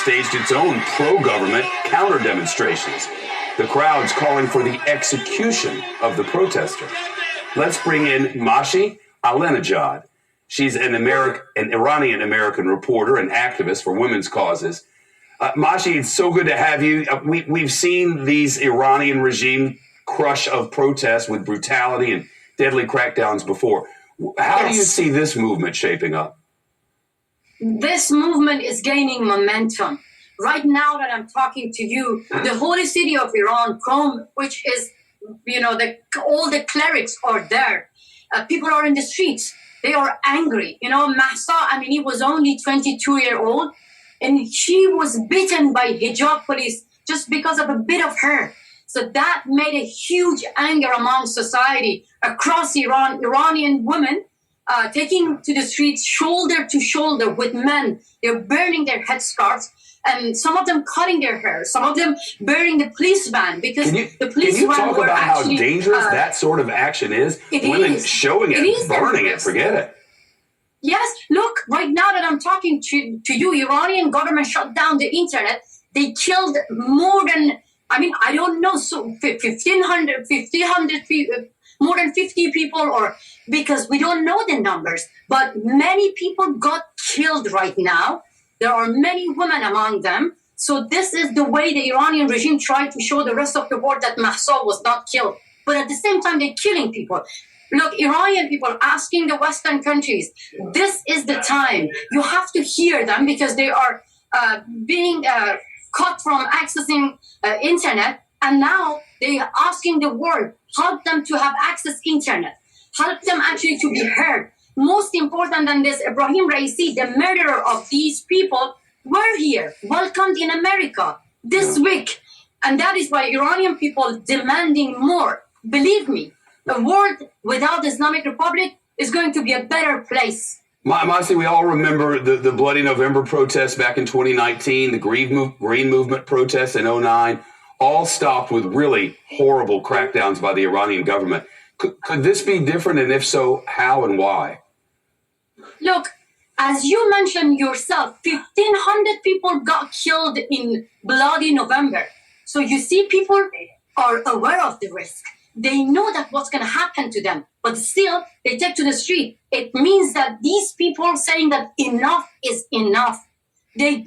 staged its own pro-government counter-demonstrations. The crowds calling for the execution of the protester. Let's bring in Mashi Alinejad. She's an Iranian-American reporter and activist for women's causes. Mashi, it's so good to have you. We've seen these Iranian regime crush of protests with brutality and deadly crackdowns before. How do you see this movement shaping up? This movement is gaining momentum. Right now that I'm talking to you, the holy city of Iran, Qom, which is, all the clerics are there. People are in the streets. They are angry. Mahsa, he was only 22-year-old, and she was beaten by hijab police just because of a bit of hair. So that made a huge anger among society across Iran. Iranian women taking to the streets shoulder to shoulder with men. They're burning their headscarves, and some of them cutting their hair, some of them burning the police van because the police van talk were about actually, how dangerous that sort of action is? Women showing it, burning it, forget it. Yes, look, right now that I'm talking to you, Iranian government shut down the internet. They killed more than, I don't know, so 1,500 people, more than 50 people, or because we don't know the numbers. But many people got killed right now. There are many women among them. So this is the way the Iranian regime tried to show the rest of the world that Mahsa was not killed. But at the same time, they're killing people. Look, Iranian people asking the Western countries, this is the time. You have to hear them because they are being cut from accessing internet. And now they are asking the world, help them to have access internet. Help them actually to be heard. Most important than this, Ibrahim Raisi, the murderer of these people, were here, welcomed in America this week. And that is why Iranian people demanding more. Believe me, a world without the Islamic Republic is going to be a better place. Mashi, we all remember the Bloody November protests back in 2019, the Green Movement protests in 2009, all stopped with really horrible crackdowns by the Iranian government. Could this be different? And if so, how and why? Look, as you mentioned yourself, 1,500 people got killed in Bloody November. So you see, people are aware of the risk. They know that what's going to happen to them, but still they take to the street. It means that these people saying that enough is enough. They're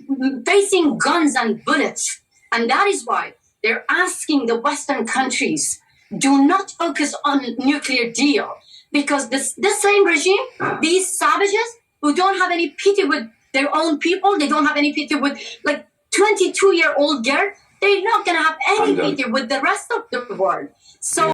facing guns and bullets. And that is why they're asking the Western countries, do not focus on nuclear deal. Because this same regime, these savages who don't have any pity with their own people, they don't have any pity with 22-year-old girl, they're not going to have any pity with the rest of the world. So